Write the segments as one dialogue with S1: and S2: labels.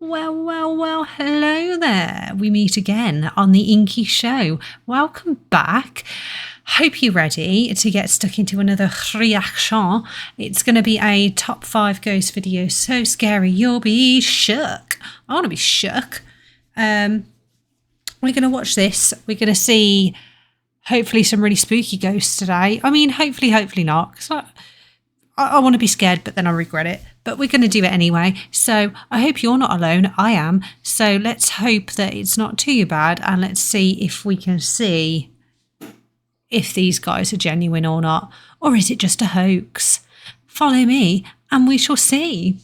S1: Well, hello there. We meet again on the Inky Show. Welcome back. Hope you're ready to get stuck into another reaction. It's going to be a top 5 ghost video. So scary, you'll be shook. I want to be shook. We're going to watch this. We're going to see hopefully some really spooky ghosts today. I mean, hopefully not. Because I want to be scared, but then I regret it. But we're going to do it anyway. So I hope you're not alone. I am. So let's hope that it's not too bad. And let's see if we can see if these guys are genuine or not. Or is it just a hoax? Follow me and we shall see.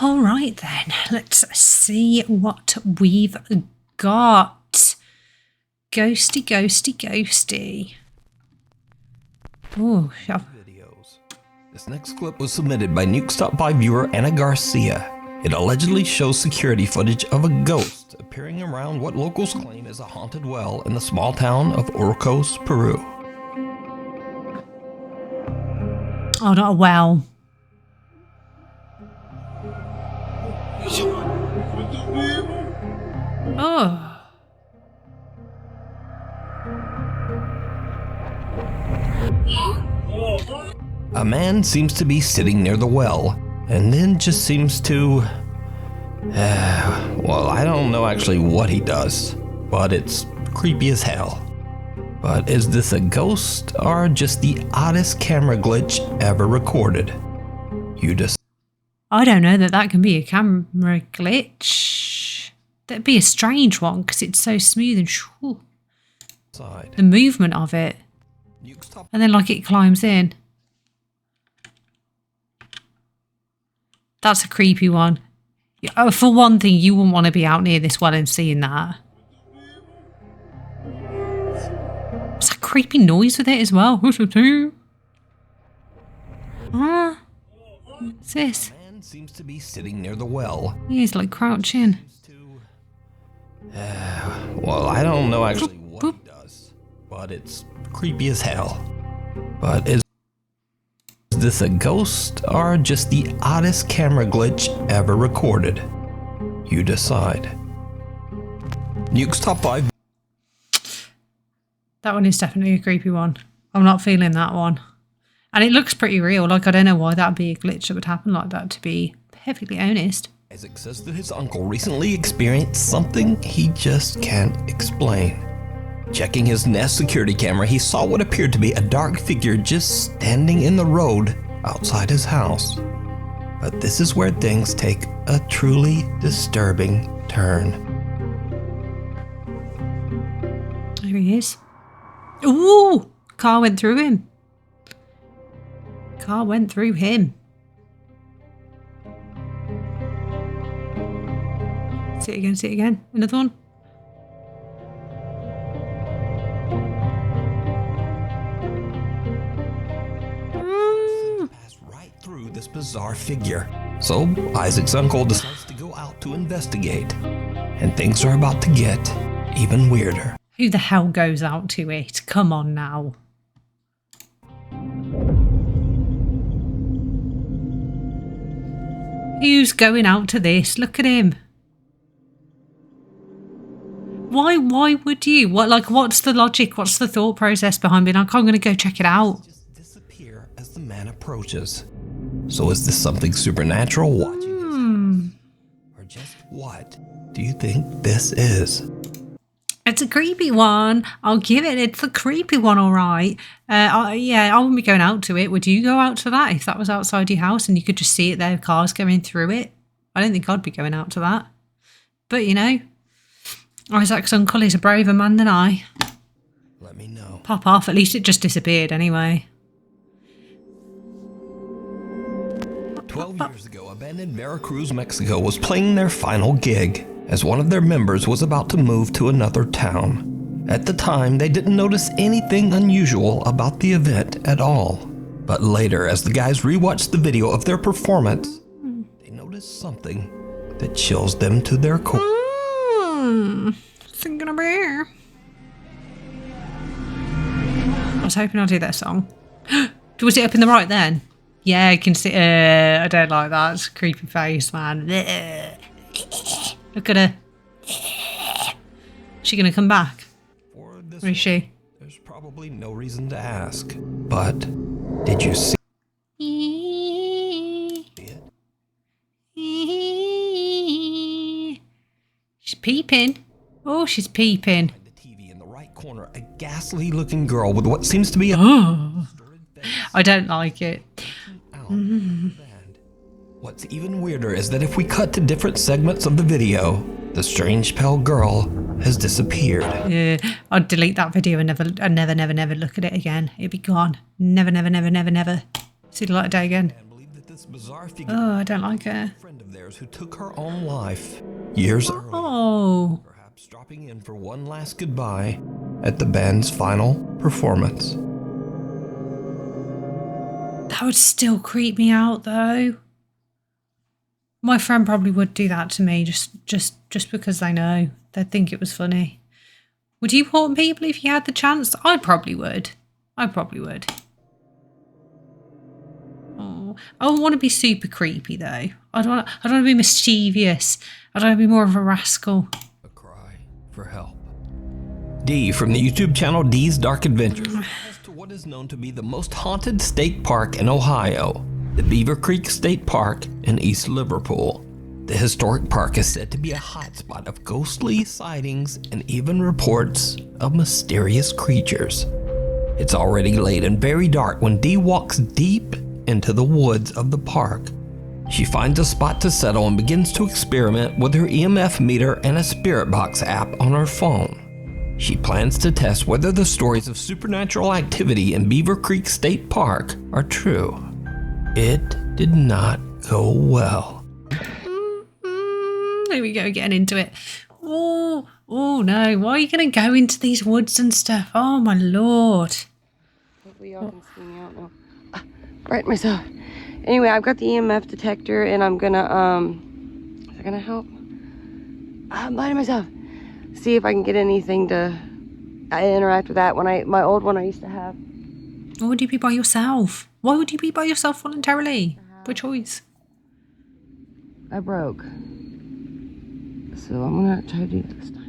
S1: All right then. Let's see what we've got. Ghosty. Oh,
S2: this next clip was submitted by Nuke Top 5 viewer Anna Garcia. It allegedly shows security footage of a ghost appearing around what locals claim is a haunted well in the small town of Orcos, Peru.
S1: Oh, not a well. Oh.
S2: A man seems to be sitting near the well, and then just seems to... well, I don't know actually what he does, but it's creepy as hell. But is this a ghost or just the oddest camera glitch ever recorded? You just...
S1: I don't know that can be a camera glitch. That'd be a strange one because it's so smooth and shoo. The movement of it. And then like it climbs in. That's a creepy one. Oh, for one thing, you wouldn't want to be out near this well and seeing that. It's a creepy noise with it as well. What's this?
S2: Man seems to be sitting near the well.
S1: He's like crouching.
S2: Well, I don't know actually what he does, but it's creepy as hell. But is this a ghost or just the oddest camera glitch ever recorded? You decide. Nuke's Top 5.
S1: That one is definitely a creepy one. I'm not feeling that one. And it looks pretty real. Like, I don't know why that would be a glitch that would happen like that, to be perfectly honest.
S2: Isaac says that his uncle recently experienced something he just can't explain. Checking his Nest security camera, he saw what appeared to be a dark figure just standing in the road outside his house. But this is where things take a truly disturbing turn.
S1: There he is. Ooh! Car went through him. Car went through him. See it again. Another one.
S2: This bizarre figure. So Isaac's uncle decides to go out to investigate, and things are about to get even weirder.
S1: Who the hell goes out to it? Come on now. Who's going out to this? Look at him. Why would you? What's the logic? What's the thought process behind being like, I'm going to go check it out?
S2: Just disappear as the man approaches. So is this something supernatural watching his or just what do you think this is?
S1: It's a creepy one. I'll give it. It's a creepy one, all right. Yeah, I wouldn't be going out to it. Would you go out to that if that was outside your house and you could just see it there, cars going through it? I don't think I'd be going out to that. But, you know, Isaac's uncle is a braver man than I.
S2: Let me know.
S1: Pop off. At least it just disappeared anyway.
S2: 12 years ago, a band in Veracruz, Mexico was playing their final gig as one of their members was about to move to another town. At the time, they didn't notice anything unusual about the event at all. But later, as the guys rewatched the video of their performance, they noticed something that chills them to their core.
S1: What's it gonna be? I was hoping I'd do that song. Was it up in the right then? Yeah, I can see. I don't like that. It's a creepy face, man. Blech. Look at her. She gonna come back?
S2: For this
S1: Or is she?
S2: There's probably no reason to ask, but did you see it?
S1: She's peeping. Oh, she's peeping.
S2: Behind the TV in the right corner, a ghastly-looking girl with what seems to be a distorted face
S1: I don't like it.
S2: out of the bed. What's even weirder is that if we cut to different segments of the video, the strange pale girl has disappeared.
S1: Yeah, I'd delete that video and never look at it again. It'd be gone. Never see the light of day again.
S2: And believe that this bizarre figure
S1: Oh, I don't like her.
S2: was a friend of theirs who took her own life years earlier.
S1: Oh,
S2: Perhaps dropping in for one last goodbye at the band's final performance.
S1: that would still creep me out though. My friend probably would do that to me just because they know. They'd think it was funny. Would you haunt people if you had the chance? I probably would. Oh, I don't want to be super creepy though. I don't want to be mischievous. I don't want to be more of a rascal.
S2: A cry for help. Dee from the YouTube channel Dee's Dark Adventures as to what is known to be the most haunted state park in Ohio, the Beaver Creek State Park in East Liverpool. The historic park is said to be a hotspot of ghostly sightings and even reports of mysterious creatures. It's already late and very dark when Dee walks deep into the woods of the park. She finds a spot to settle and begins to experiment with her EMF meter and a spirit box app on her phone. She plans to test whether the stories of supernatural activity in Beaver Creek State Park are true. It did not go well.
S1: There we go, getting into it. Oh no, why are you going to go into these woods and stuff? Oh my lord.
S3: Hopefully y'all can see me out now. Right myself. Anyway, I've got the EMF detector and I'm gonna, is that gonna help? I'm by myself. See if I can get anything to interact with that. My old one I used to have.
S1: Why would you be by yourself? Why would you be by yourself voluntarily? By choice.
S3: I broke. So I'm gonna try to do it this time.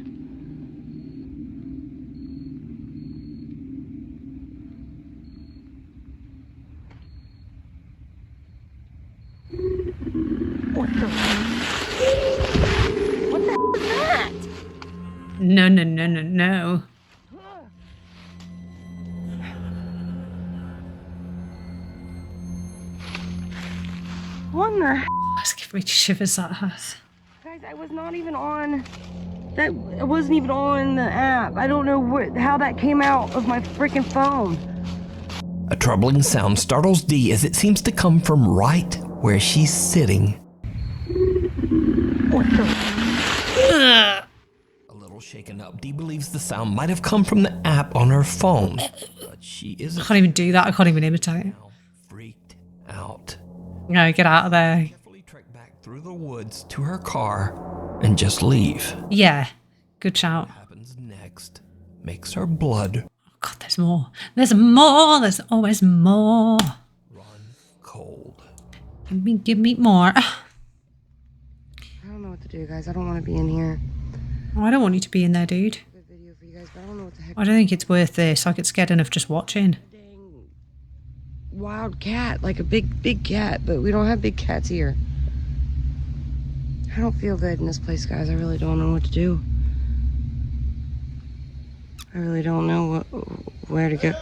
S3: What the hell is that?
S1: No.
S3: What the hell?
S1: That's giving me shivers, that has.
S3: Guys, I was not even on that. I wasn't even on the app. I don't know how that came out of my freaking phone.
S2: A troubling sound startles Dee as it seems to come from right where she's sitting.
S3: What the?
S2: A little shaken up, Dee believes the sound might have come from the app on her phone, but she
S1: I
S2: isn't
S1: can't even do that. I can't even imitate it.
S2: now freaked out.
S1: No, get out of there.
S2: Carefully trek back through the woods to her car and just leave.
S1: Yeah, good shout.
S2: What happens next makes her blood
S1: God, there's more. There's more. There's always more.
S2: run cold.
S1: Give me more.
S3: I don't know what to do, guys. I don't want to be in here.
S1: Oh, I don't want you to be in there, dude.
S3: Good video for you guys, but I don't know what the heck.
S1: I don't think it's worth this. I get scared enough just watching.
S3: Dang wild cat, like a big cat, but we don't have big cats here. I don't feel good in this place, guys. I really don't know what to do. I really don't know where to go.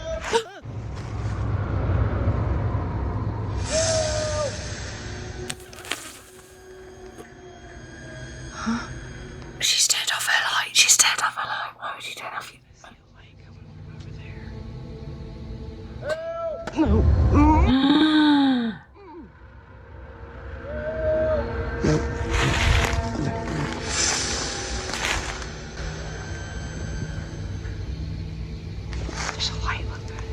S1: She's turned off her light. She's turned off her light. Why would you turn off your
S3: No. Nope. There's a light, look at it.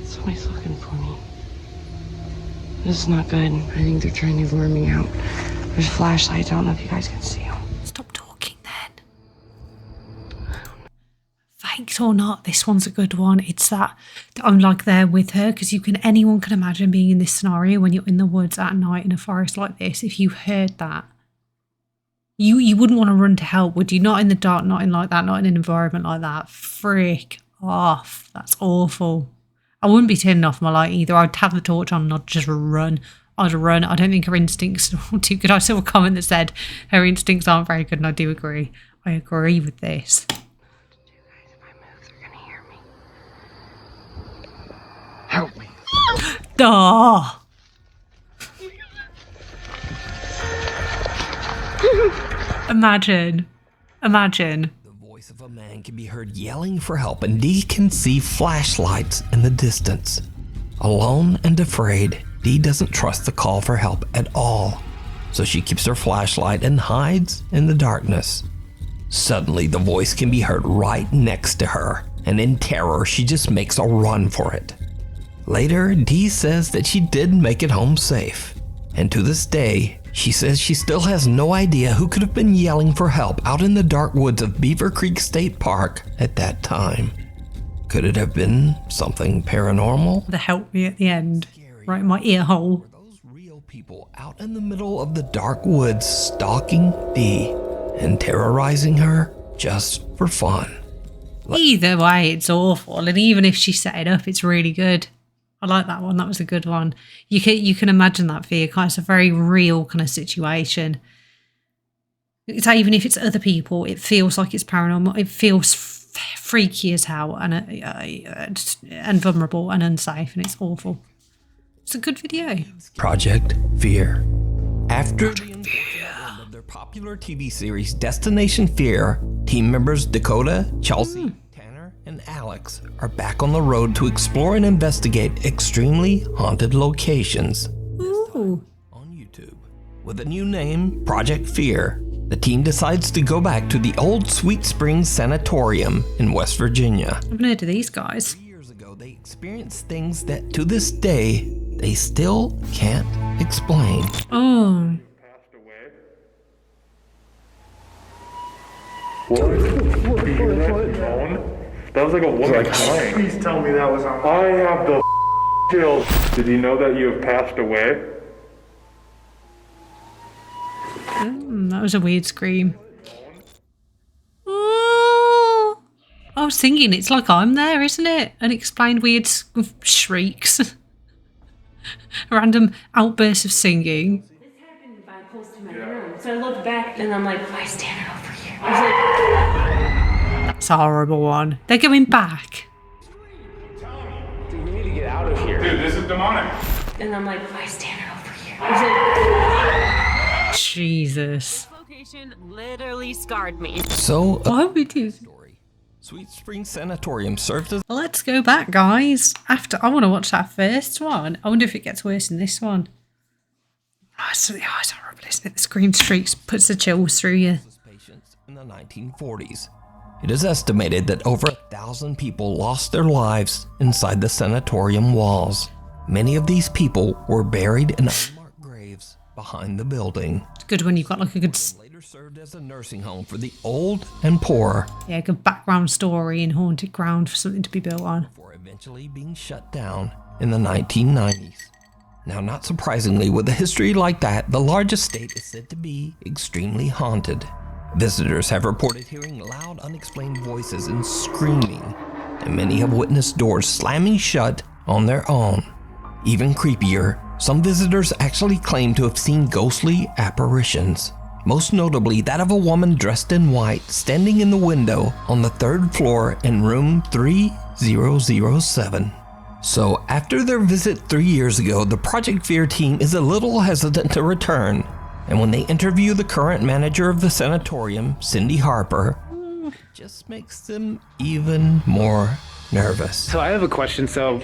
S3: Somebody's looking for me. This is not good. I think they're trying to lure me out. There's flashlights. I don't know if you guys can see them.
S1: Stop talking then. Fake it or not, this one's a good one. It's that I'm like there with her, because anyone can imagine being in this scenario when you're in the woods at night in a forest like this. If you heard that, you wouldn't want to run to help, would you? Not in the dark, not in like that, not in an environment like that. Frick off. That's awful. I wouldn't be turning off my light either. I'd have the torch on and I'd just run. I'd run. I don't think her instincts are too good. I saw a comment that said her instincts aren't very good, and I do agree. I agree with this.
S4: Help me.
S1: Oh. Imagine.
S2: The voice of a man can be heard yelling for help, and Dee can see flashlights in the distance. Alone and afraid, Dee doesn't trust the call for help at all, so she keeps her flashlight and hides in the darkness. Suddenly, the voice can be heard right next to her, and in terror, she just makes a run for it. Later, Dee says that she did make it home safe, and to this day, she says she still has no idea who could have been yelling for help out in the dark woods of Beaver Creek State Park at that time. Could it have been something paranormal?
S1: The help me at the end, right in my ear hole.
S2: Were those real people out in the middle of the dark woods stalking Dee and terrorizing her just for fun?
S1: Either way, it's awful, and even if she set it up, it's really good. I like that one. That was a good one. You can imagine that fear. It's a very real kind of situation. It's even if it's other people, it feels like it's paranormal. It feels freaky as hell and vulnerable and unsafe, and it's awful. It's a good video.
S2: Project Fear. After the unfortunate end of their popular TV series Destination Fear, team members Dakota, Chelsea, Tanner, and Alex are back on the road to explore and investigate extremely haunted locations.
S1: Ooh.
S2: On YouTube. With a new name, Project Fear, the team decides to go back to the old Sweet Springs Sanatorium in West Virginia.
S1: I haven't heard of these guys.
S2: 3 years ago, they experienced things that to this day, they still can't explain.
S1: Oh.
S5: What? That was like a woman crying.
S4: Please tell me that was on.
S5: I have the chills. Did you know that you have passed away?
S1: That was a weird scream. Oh, singing. It's like I'm there, isn't it? Unexplained weird shrieks. Random outbursts of singing.
S3: This happened by close to my room. So I looked back and I'm like, why standing over here? I was like,
S1: That's a horrible one. They're going back.
S4: Dude, we need to get out of here.
S5: Dude, this is demonic.
S3: and I'm like, why standing over here? I was like,
S1: Jesus.
S3: location literally scarred me.
S2: So,
S1: Why would you?
S2: story. Sweet Springs Sanatorium served as
S1: Let's go back, guys. I want to watch that first one. I wonder if it gets worse than this one. Oh, it's horrible, isn't it? The scream streaks puts the chills through you.
S2: patients in the 1940s. It is estimated that over 1,000 people lost their lives inside the sanatorium walls. Many of these people were buried in unmarked graves behind the building.
S1: It's good when you've got like a good,
S2: Later served as a nursing home for the old and poor,
S1: good background story and haunted ground for something to be built on.
S2: before eventually being shut down in the 1990s. Now, not surprisingly, with a history like that, the large estate is said to be extremely haunted. Visitors have reported hearing loud, unexplained voices and screaming, and many have witnessed doors slamming shut on their own. Even creepier, some visitors actually claim to have seen ghostly apparitions, most notably that of a woman dressed in white standing in the window on the 3rd floor in room 3007. So after their visit 3 years ago, the Project Fear team is a little hesitant to return. And when they interview the current manager of the sanatorium, Cindy Harper, it just makes them even more nervous.
S4: So I have a question. So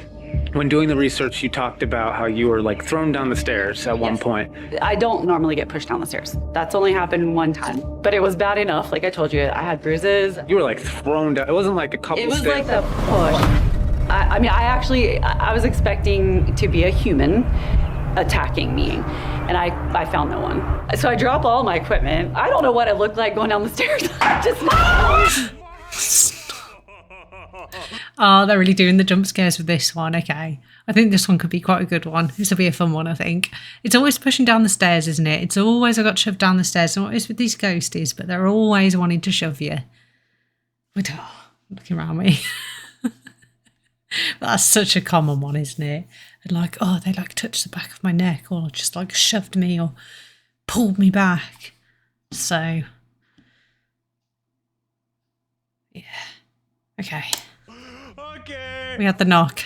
S4: when doing the research, you talked about how you were like thrown down the stairs at one point.
S6: I don't normally get pushed down the stairs. That's only happened one time. But it was bad enough. Like I told you, I had bruises.
S4: You were like thrown down. It wasn't like a couple
S6: It was
S4: stairs.
S6: like the push. I was expecting to be a human attacking me, and I found no one. So I drop all my equipment. I don't know what it looked like going down the stairs.
S1: Oh, they're really doing the jump scares with this one. Okay. I think this one could be quite a good one. This will be a fun one, I think. It's always pushing down the stairs, isn't it? It's always I got shoved down the stairs. And what is with these ghosties? But they're always wanting to shove you. Looking around me. That's such a common one, isn't it? And like, oh, they like touched the back of my neck or just like shoved me or pulled me back. So, yeah. Okay.
S5: Okay.
S1: We had the knock.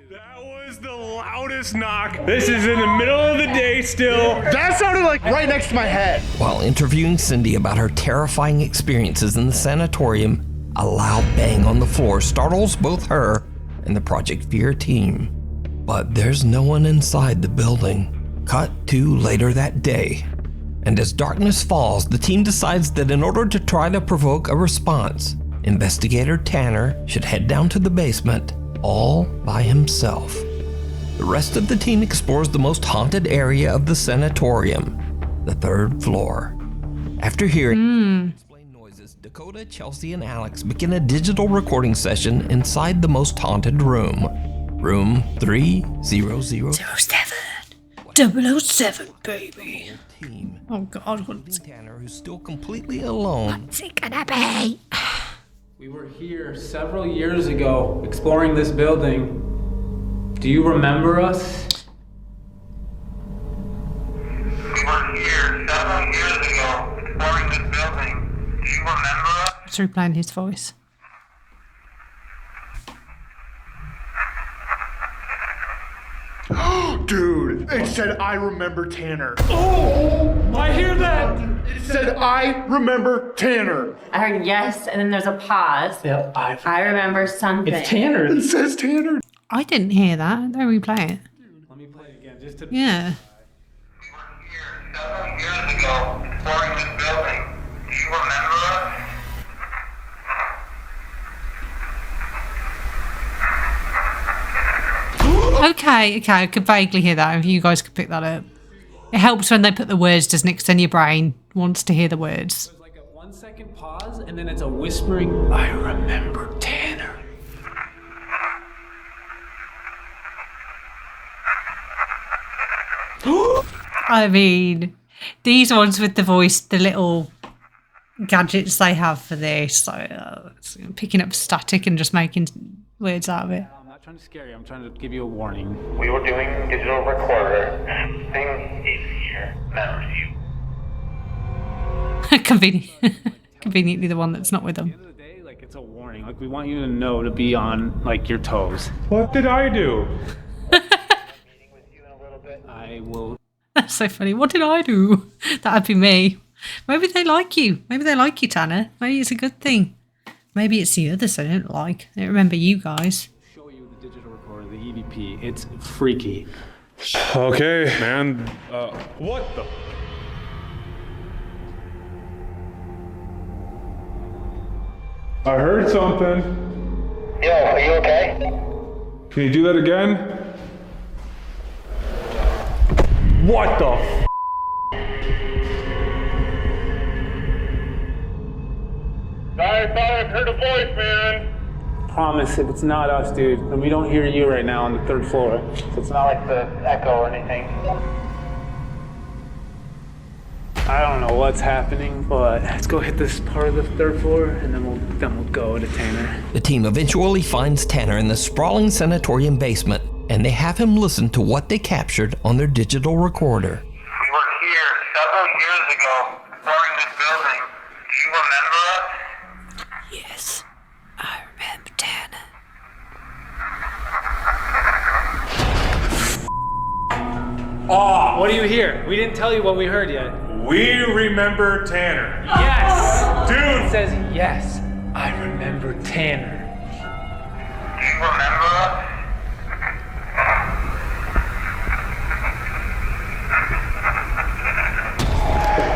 S5: That was the loudest knock. This is in the middle of the day still.
S7: That sounded like right next to my head.
S2: While interviewing Cindy about her terrifying experiences in the sanatorium, a loud bang on the floor startles both her and the Project Fear team. But there's no one inside the building. Cut to later that day. And as darkness falls, the team decides that in order to try to provoke a response, Investigator Tanner should head down to the basement all by himself. The rest of the team explores the most haunted area of the sanatorium, the 3rd floor. After hearing explained noises, Dakota, Chelsea, and Alex begin a digital recording session inside the most haunted room. Room 3007.
S1: 007, baby.
S2: Team.
S1: Oh, God. What's
S2: Tanner, who's still completely alone,
S1: it gonna be?
S4: We were here several years ago exploring this building. Do you remember us?
S8: We were here several years ago exploring this building. Do you remember us?
S1: It's replaying his voice.
S7: Dude, it said I remember Tanner.
S5: Oh, I hear that.
S7: It said I remember Tanner.
S9: I heard yes, and then there's a pause.
S4: Yeah,
S9: I remember something.
S4: It's Tanner.
S7: It says Tanner.
S1: I didn't hear that. Don't replay it.
S4: Let me play it again just to.
S1: Yeah.
S8: We were here several years ago exploring this building. Do you remember us?
S1: Okay, I could vaguely hear that. If you guys could pick that up. It helps when they put the words, doesn't it? 'Cause then your brain wants to hear the words.
S4: There's like a 1-second pause, and then it's a whispering. I remember Tanner.
S1: I mean, these ones with the voice, the little gadgets they have for this, like picking up static and just making words out of it.
S4: I'm not trying to scare you. I'm trying to give you a warning.
S8: We were doing digital recorder. Thing is here. Memory you.
S1: Conveniently the one that's not with them.
S4: At the end of the day, like it's a warning. Like we want you to know to be on like your toes.
S5: What did I do?
S4: I will.
S1: That's so funny. What did I do? That'd be me. Maybe they like you. Maybe they like you, Tanner. Maybe it's a good thing. Maybe it's the others I don't like. I don't remember you guys.
S4: Show you the digital recorder, the EVP. It's freaky.
S5: Okay, man. What the? I heard something.
S8: Yo, are you okay?
S5: Can you do that again? What the f?
S8: I thought I heard a voice, man.
S4: Promise, if it's not us, dude, and we don't hear you right now on the 3rd floor, so it's not like the echo or anything. I don't know what's happening, but let's go hit this part of the 3rd floor, and then we'll go to Tanner.
S2: the team eventually finds Tanner in the sprawling sanatorium basement, and they have him listen to what they captured on their digital recorder.
S8: We were here several years ago exploring this building. Do you remember us?
S1: Yes, I remember Tanner.
S4: Oh, what do you hear? We didn't tell you what we heard yet.
S5: We remember Tanner.
S4: Yes! It
S5: Dude!
S4: says yes. I remember Tanner.
S8: Do you remember us?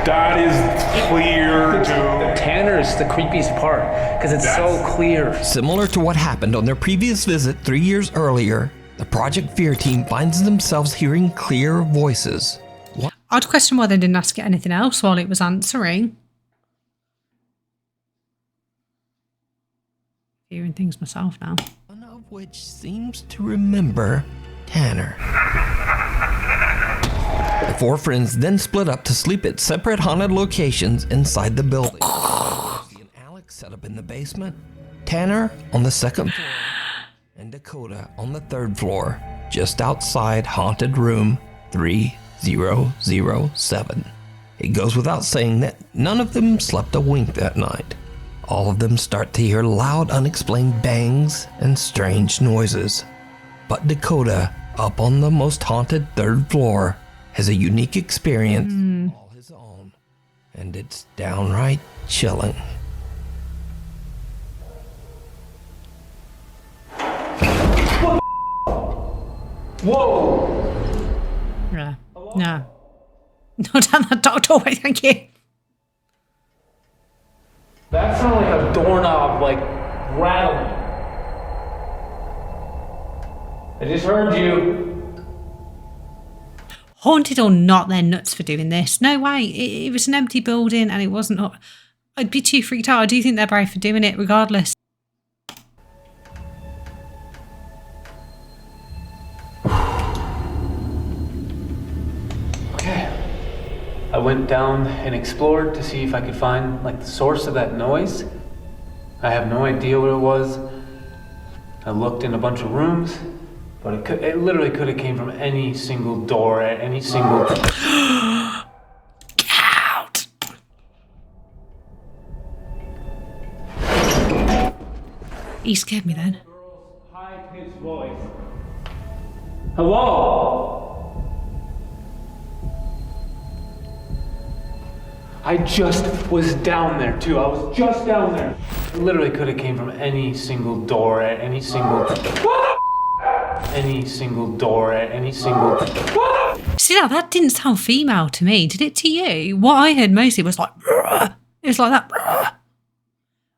S5: That is clear, dude.
S4: Tanner is the creepiest part because it's so clear.
S2: Similar to what happened on their previous visit 3 years earlier, the Project Fear team finds themselves hearing clear voices.
S1: I'd question why they didn't ask it anything else while it was answering. Hearing things myself now.
S2: One of which seems to remember Tanner. The four friends then split up to sleep at separate haunted locations inside the building. Lucy and Alex set up in the basement, Tanner on the second floor, and Dakota on the third floor, just outside haunted room 3007. It goes without saying that none of them slept a wink that night. All of them start to hear loud, unexplained bangs and strange noises. But Dakota, up on the most haunted third floor, has a unique experience all his own, and it's downright chilling.
S4: Whoa!
S1: Yeah. No. Not down that dark doorway, thank you.
S4: That sounded like a doorknob, like, rattling. I just heard you.
S1: Haunted or not, they're nuts for doing this. No way. It was an empty building and it wasn't... I'd be too freaked out. I do think they're brave for doing it regardless.
S4: Okay. I went down and explored to see if I could find, like, the source of that noise. I have no idea what it was. I looked in a bunch of rooms, but it literally could have came from any single door at any single...
S1: Get out! He scared me then.
S4: High-pitched voice. Hello? I just was down there too. I was just down there. It literally could have came from any single door at any single... any single door at any single...
S1: See, now that didn't sound female to me. Did it to you? What I heard mostly was like... Bruh. It was like that. Bruh.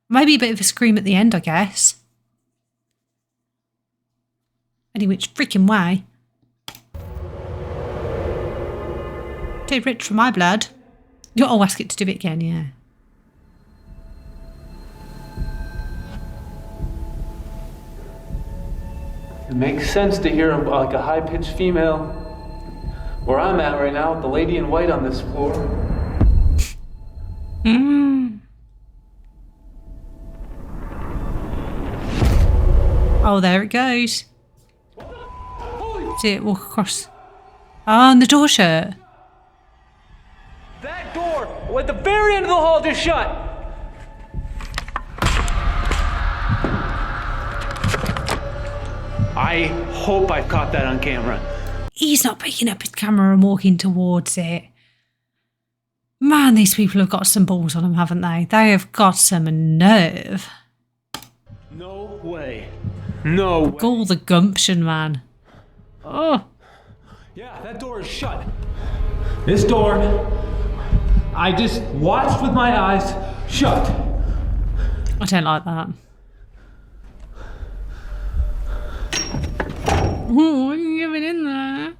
S1: Maybe a bit of a scream at the end, I guess. Any which freaking way. Too rich for my blood. I'll ask it to do it again, yeah.
S4: It makes sense to hear like a high-pitched female. Where I'm at right now, the lady in white on this floor.
S1: Oh, there it goes. See it walk across. Oh, and the door shut.
S4: That door at the very end of the hall just shut. I hope I've caught that on camera.
S1: He's not picking up his camera and walking towards it. Man, these people have got some balls on them, haven't they? They have got some nerve.
S4: No way. No way.
S1: All the gumption, man. Oh.
S4: Yeah, that door is shut. This door, I just watched with my eyes shut.
S1: I don't like that. Oh, I can get it in there.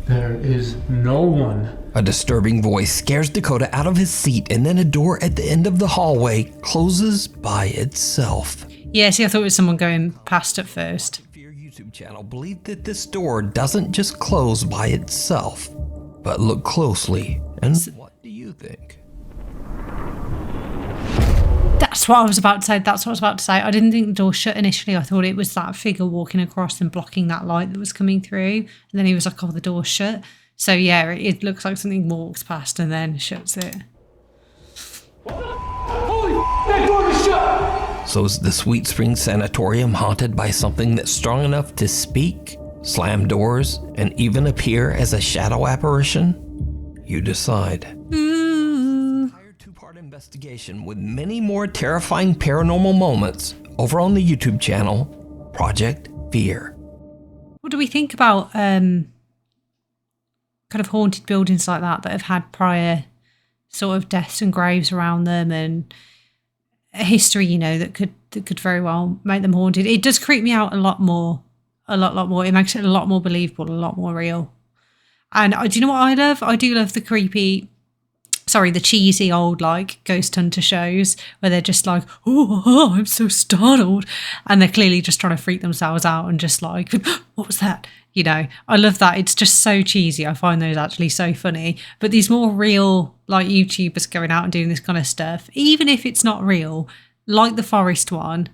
S4: There is no one.
S2: A disturbing voice scares Dakota out of his seat, and then a door at the end of the hallway closes by itself.
S1: Yeah, see, I thought it was someone going past at first.
S2: Your YouTube channel believed that this door doesn't just close by itself, but look closely, and what do you think?
S1: That's what I was about to say. That's what I was about to say. I didn't think the door shut initially. I thought it was that figure walking across and blocking that light that was coming through. And then he was like, oh, the door's shut. So yeah, it looks like something walks past and then shuts it.
S4: Holy, that door is shut!
S2: So is the Sweet Spring Sanatorium haunted by something that's strong enough to speak, slam doors, and even appear as a shadow apparition? You decide. Two-part investigation with many more terrifying paranormal moments over on the YouTube channel, Project Fear.
S1: What do we think about kind of haunted buildings like that have had prior sort of deaths and graves around them and a history, you know, that could very well make them haunted? It does creep me out a lot more. It makes it a lot more believable, a lot more real. And do you know what I love? I do love the creepy sorry, the cheesy old like ghost hunter shows where they're just like, oh, I'm so startled, and they're clearly just trying to freak themselves out and just like, what was that? You know, I love that. It's just so cheesy. I find those actually so funny. But these more real like YouTubers going out and doing this kind of stuff, even if it's not real, like the forest one,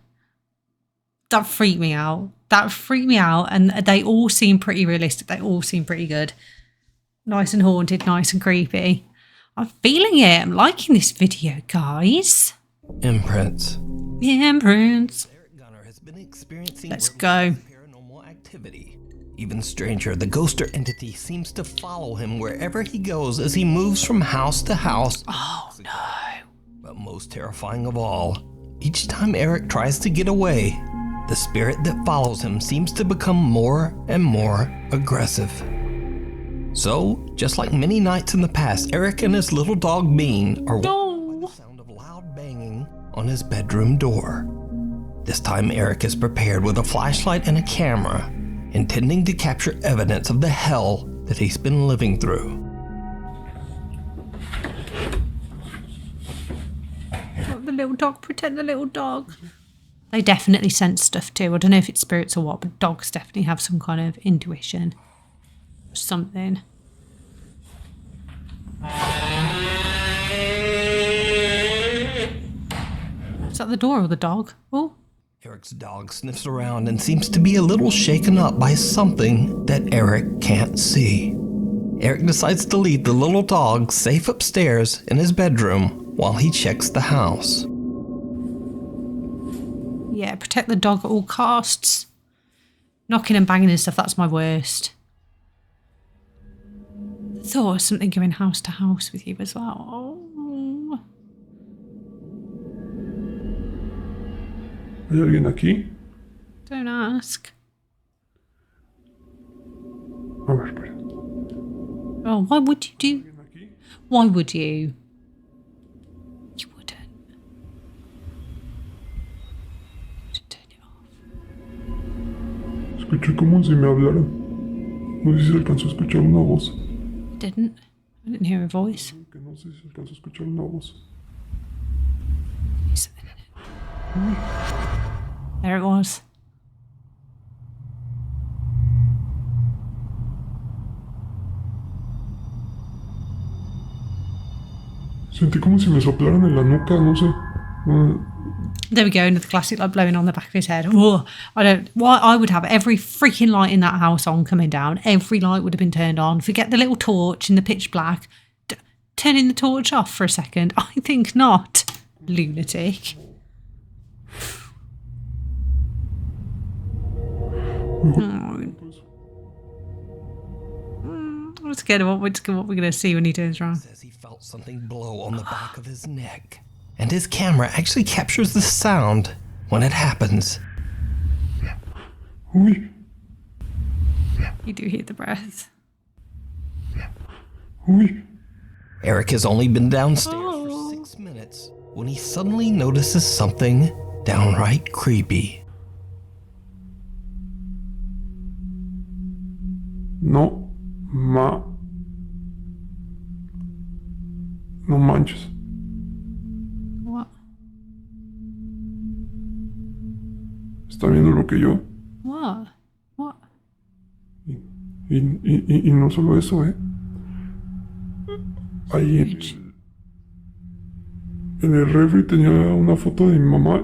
S1: that freaked me out. That freaked me out, and they all seem pretty realistic. They all seem pretty good. Nice and haunted, nice and creepy. I'm feeling it. I'm liking this video, guys.
S2: Imprints.
S1: Imprints.
S2: Eric Gunner has been experiencing
S1: Let's go.
S2: paranormal activity. Even stranger, the ghost or entity seems to follow him wherever he goes as he moves from house to house.
S1: Oh no.
S2: But most terrifying of all, each time Eric tries to get away, the spirit that follows him seems to become more and more aggressive. So, just like many nights in the past, Eric and his little dog Bean are woken by the sound of loud banging on his bedroom door. This time Eric is prepared with a flashlight and a camera, intending to capture evidence of the hell that he's been living through.
S1: The little dog, protect the little dog. They definitely sense stuff too. I don't know if it's spirits or what, but dogs definitely have some kind of intuition. Something. Is that the door or the dog? Oh.
S2: Eric's dog sniffs around and seems to be a little shaken up by something that Eric can't see. Eric decides to leave the little dog safe upstairs in his bedroom while he checks the house.
S1: Yeah, protect the dog at all costs. Knocking and banging and stuff, that's my worst. Thought of something going house to house with you as well. Oh.
S7: ¿Hay alguien aquí?
S1: Don't ask.
S7: A ver, espera.
S1: Oh, why would you do?
S7: ¿Alguien aquí?
S1: Why would you? You wouldn't. Just turn it off.
S7: Escuché como si me hablaran. No sé si se alcanzó a escuchar una voz.
S1: I didn't hear a voice.
S7: Que no sé si se alcanzó a escuchar una voz.
S1: Something in it. There it was.
S7: Sentí como si me soplaran en la nuca, no sé.
S1: There we go, another classic like blowing on the back of his head. Oh, I would have every freaking light in that house on coming down. Every light would have been turned on. Forget the little torch in the pitch black. Turning the torch off for a second. I think not. Lunatic. I'm scared of what we're going to see when he turns around.
S2: Says he felt something blow on the back of his neck. And his camera actually captures the sound when it happens.
S7: Uy,
S1: You do hear the breath.
S7: uy.
S2: Eric has only been downstairs for 6 minutes when he suddenly notices something downright creepy.
S7: No manches.
S1: What?
S7: ¿Está viendo lo que yo?
S1: What? What?
S7: Y no solo eso, Ahí en el refri tenía una foto de mi mamá.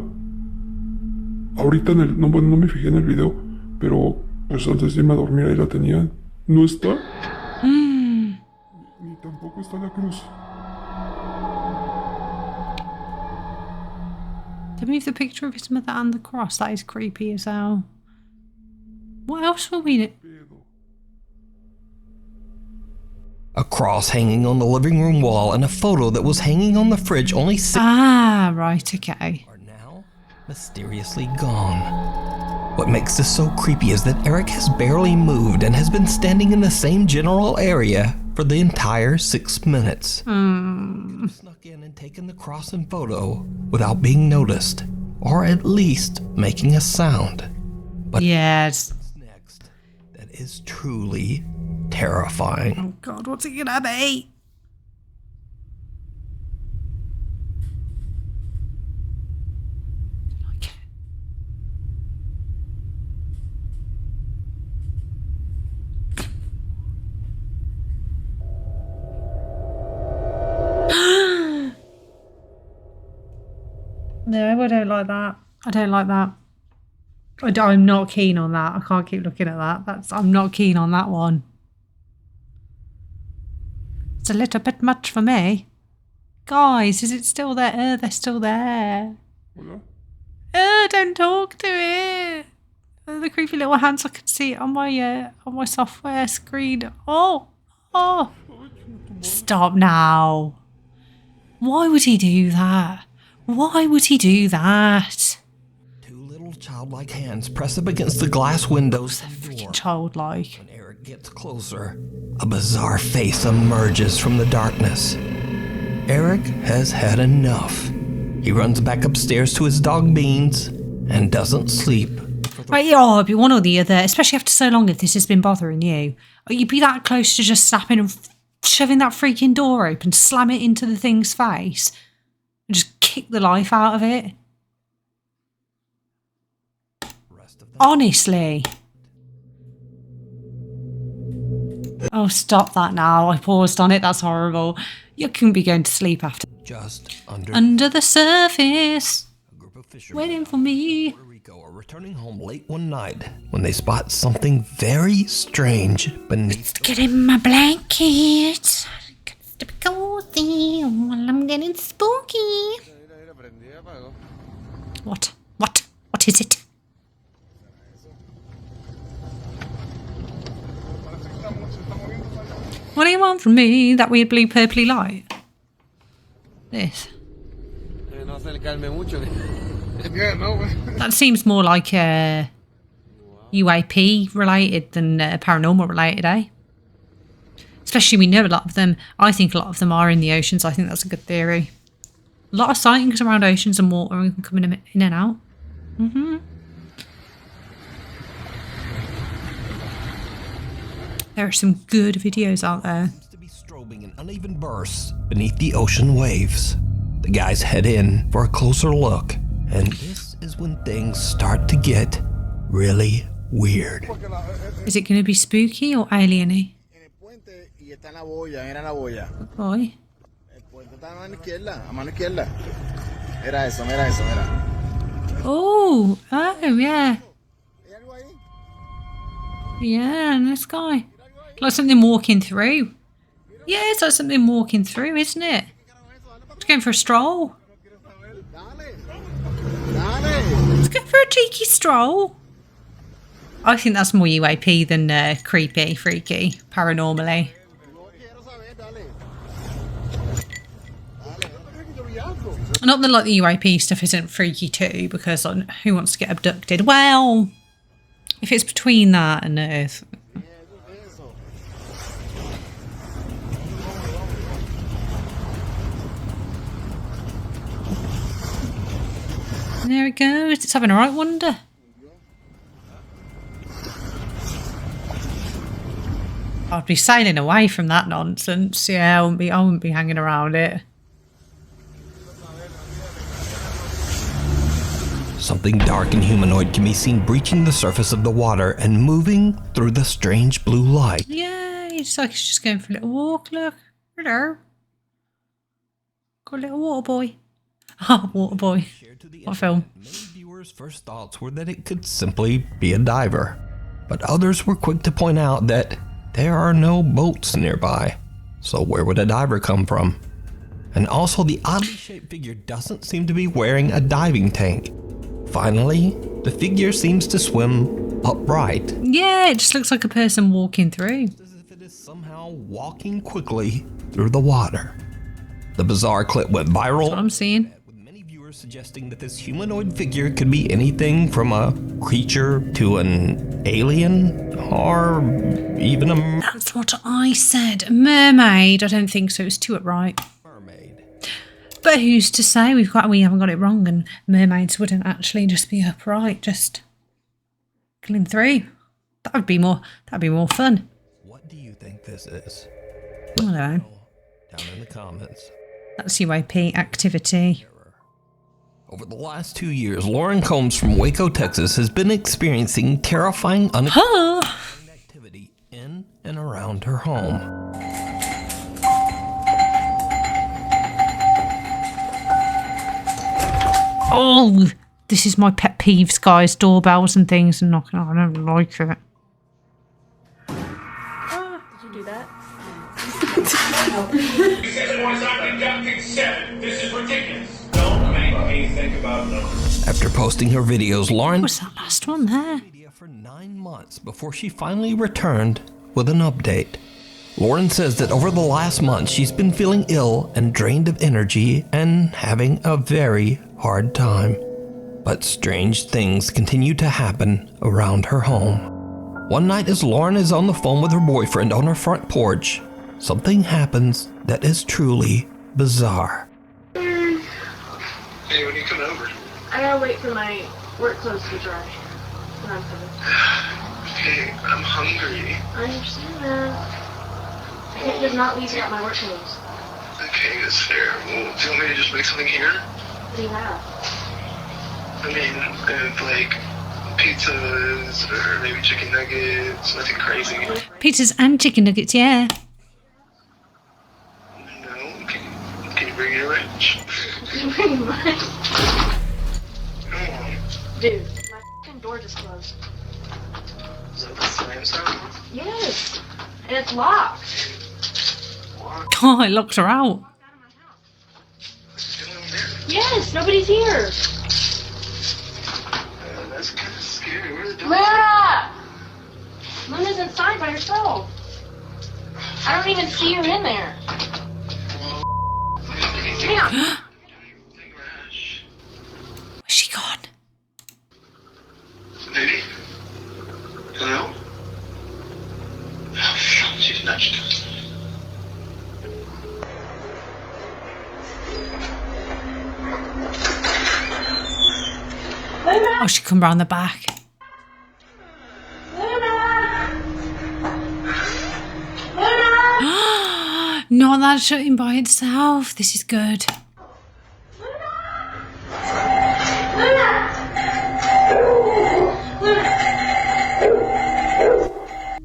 S7: Ahorita no, bueno, no me fijé en el video, pero pues antes de irme a dormir ahí la tenía. No está. Ni tampoco está la cruz.
S1: To move the picture of his mother and the cross, that is creepy as hell. What else will we...
S2: A cross hanging on the living room wall and a photo that was hanging on the fridge only 6
S1: Ah, right, okay.
S2: are now mysteriously gone. What makes this so creepy is that Eric has barely moved and has been standing in the same general area for the entire 6 minutes. Snuck in and taken the cross and photo without being noticed, or at least making a sound. But
S1: Yes.
S2: what's next? That is truly terrifying.
S1: Oh God, what's it gonna be? No, I don't like that. I don't like that. I'm not keen on that. I can't keep looking at that. I'm not keen on that one. It's a little bit much for me. Guys, is it still there? They're still there. Don't talk to it. The creepy little hands, I can see it on my software screen. Oh. Stop now. Why would he do that? Why would he do that?
S2: Two little childlike hands press up against the glass windows.
S1: Freaking childlike.
S2: When Eric gets closer, a bizarre face emerges from the darkness. Eric has had enough. He runs back upstairs to his dog Beans and doesn't sleep.
S1: Right, yeah, it'd be one or the other, especially after so long if this has been bothering you. You'd be that close to just snapping and shoving that freaking door open, slam it into the thing's face, and just kick the life out of it. Honestly. Oh, stop that now. I paused on it. That's horrible. You couldn't be going to sleep after.
S2: Just
S1: under the surface.
S2: A group of fishermen
S1: Waiting for me.
S2: in Puerto Rico are returning home late one night when they spot something very strange beneath.
S1: Get in my blanket. Got to be cozy while I'm getting spooky. What? What is it? What do you want from me? That weird blue purpley light? This. That seems more like UAP related than paranormal related, eh? Especially we know a lot of them. I think a lot of them are in the oceans. I think that's a good theory. A lot of sightings around oceans and water coming in and out. There are some good videos out there.
S2: Seems to be strobing in uneven bursts beneath the ocean waves. The guys head in for a closer look, and this is when things start to get really weird.
S1: Is it going to be spooky or alien-y? Good boy. Oh, yeah. Yeah, nice guy. Like something walking through. Yeah, it's like something walking through, isn't it? It's going for a stroll. Let's go for a cheeky stroll. I think that's more UAP than creepy, freaky, paranormally. Not that like the UAP stuff isn't freaky too, because who wants to get abducted? Well, if it's between that and Earth. There it goes. It's having a right wonder. I'd be sailing away from that nonsense. Yeah, I wouldn't be hanging around it.
S2: Something dark and humanoid can be seen breaching the surface of the water and moving through the strange blue light.
S1: Yeah, it's like it's just going for a little walk. Look. Hello. Got a little water boy. Oh, water boy. What film?
S2: Many viewers' first thoughts were that it could simply be a diver, but others were quick to point out that there are no boats nearby, so where would a diver come from? And also the oddly shaped figure doesn't seem to be wearing a diving tank. Finally, the figure seems to swim upright.
S1: Yeah, it just looks like a person walking through.
S2: As if it is somehow walking quickly through the water. The bizarre clip went viral.
S1: That's what I'm seeing.
S2: With many viewers suggesting that this humanoid figure could be anything from a creature to an alien or even a
S1: That's what I said. A mermaid. I don't think so. It's too upright.
S2: mermaid.
S1: But who's to say we haven't got it wrong and mermaids wouldn't actually just be upright, just going through. That'd be more fun.
S2: What do you think this is?
S1: I don't know.
S2: Down in the comments.
S1: That's UAP activity.
S2: Over the last 2 years, Lauren Combs from Waco, Texas has been experiencing terrifying unexplained activity in and around her home.
S1: Oh, this is my pet peeves, guys. Doorbells and things and knocking. I don't like it.
S6: Did you do that?
S5: This is ridiculous. Don't make me think about numbers.
S2: After posting her videos, Lauren
S1: What's that last one there?
S2: media for 9 months before she finally returned with an update. Lauren says that over the last month she's been feeling ill and drained of energy and having a very hard time. But strange things continue to happen around her home. One night as Lauren is on the phone with her boyfriend on her front porch, something happens that is truly bizarre.
S8: Hey, when you coming over?
S9: I gotta wait for my work clothes to dry. Then I'm coming.
S8: Hey, I'm hungry.
S9: I understand that. I can't just not leave without my work clothes.
S8: Okay, that's fair. Well, do you want me to just make something here?
S9: What do you have?
S8: I mean, like pizzas or maybe chicken nuggets, nothing crazy.
S1: Pizzas and chicken nuggets, yeah.
S8: No? Can you bring your wrench?
S9: Pretty much.
S8: Come on.
S9: Dude, my f***ing door just closed.
S8: Is that the slam sound?
S9: Yes. And it's locked.
S1: Oh, it locked her out.
S8: What's going on there?
S9: Yes, nobody's here.
S8: That's kind of scary. Where are the dogs?
S9: Luna! Luna's inside by herself. I don't even see her in there. Damn.
S1: Where's she gone?
S8: Baby? Hello? Oh, fuck, she's nudged.
S1: Oh, she come round the back. Not that shutting by itself. This is good.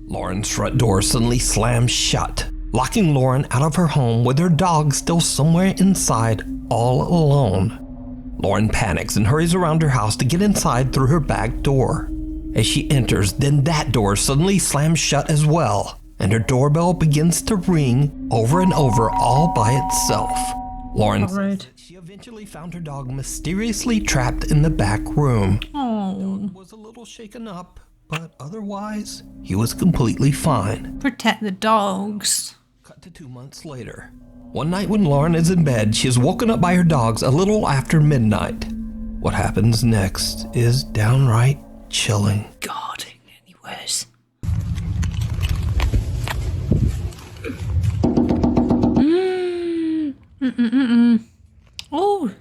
S2: Lauren's front door suddenly slams shut, locking Lauren out of her home with her dog still somewhere inside, all alone. Lauren panics and hurries around her house to get inside through her back door. As she enters, then that door suddenly slams shut as well, and her doorbell begins to ring over and over all by itself. Lauren says that she eventually found her dog mysteriously trapped in the back room.
S1: Oh,
S2: Was a little shaken up, but otherwise, he was completely fine.
S1: protect the dogs.
S2: Cut to 2 months later. One night when Lauren is in bed, she is woken up by her dogs a little after midnight. What happens next is downright chilling.
S1: God, it can get any worse. Oh,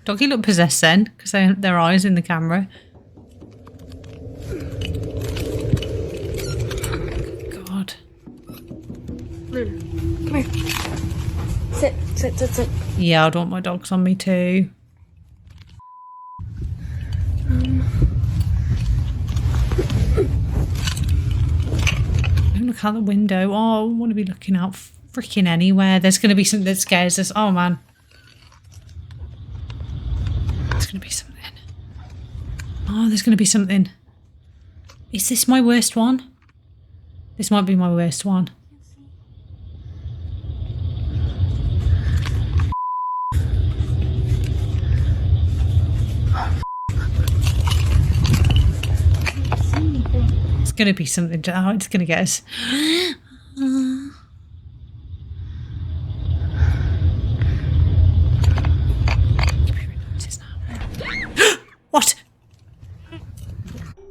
S1: doggy look possessed then, because their eyes in the camera. God.
S9: Come here. Sit, sit, sit, sit.
S1: Yeah, I'd want my dogs on me too. Don't look out the window. Oh, I want to be looking out freaking anywhere. There's going to be something that scares us. Oh, man. There's going to be something. Oh, there's going to be something. Is this my worst one? This might be my worst one. It's going to be something. Oh, it's going to get us. What?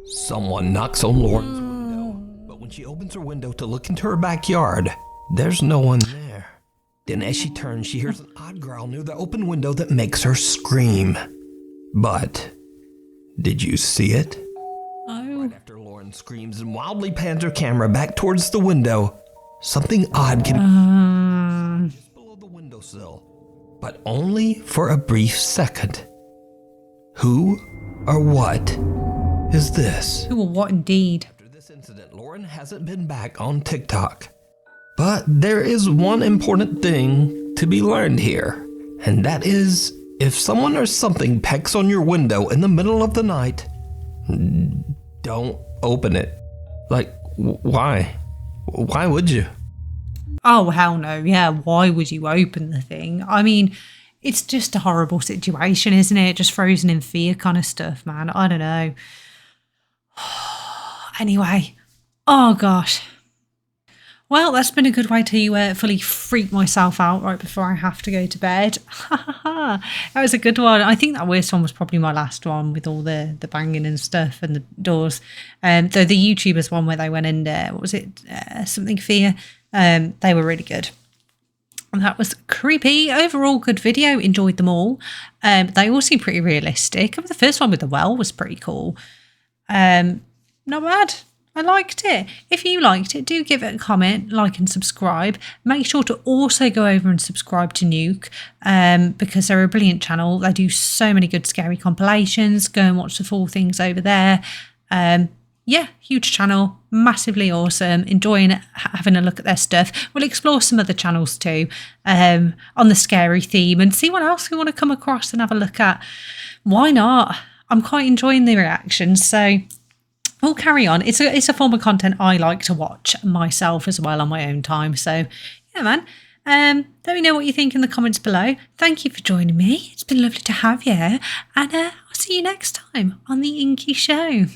S2: Someone knocks on Lauren's window, but when she opens her window to look into her backyard, there's no one there. Then as she turns, she hears an odd growl near the open window that makes her scream. But did you see it?
S1: Oh.
S2: Right after Lauren screams and wildly pans her camera back towards the window, something odd can just below the windowsill, but only for a brief second. Who or what is this?
S1: Who or what indeed?
S2: After this incident, Lauren hasn't been back on TikTok. But there is one important thing to be learned here, and that is If someone or something pecks on your window in the middle of the night, don't open it. Like, why? Why would you?
S1: Oh, hell no. Yeah, why would you open the thing? I mean, it's just a horrible situation, isn't it? Just frozen in fear kind of stuff, man. I don't know. Anyway, oh gosh. Well, that's been a good way to fully freak myself out right before I have to go to bed. That was a good one. I think that worst one was probably my last one with all the banging and stuff and the doors. Though the YouTubers one where they went in there, what was it? Something Fear. They were really good. And that was creepy. Overall, good video. Enjoyed them all. They all seem pretty realistic. The first one with the well was pretty cool. Not bad. I liked it. If you liked it, do give it a comment, like and subscribe. Make sure to also go over and subscribe to Nuke because they're a brilliant channel. They do so many good scary compilations. Go and watch the full things over there. Yeah, huge channel, massively awesome. Enjoying it, having a look at their stuff. We'll explore some other channels too on the scary theme and see what else we want to come across and have a look at. Why not? I'm quite enjoying the reactions, so we'll carry on. It's a form of content I like to watch myself as well on my own time. So yeah, man. Let me know what you think in the comments below. Thank you for joining me. It's been lovely to have you, and I'll see you next time on the Inky Show.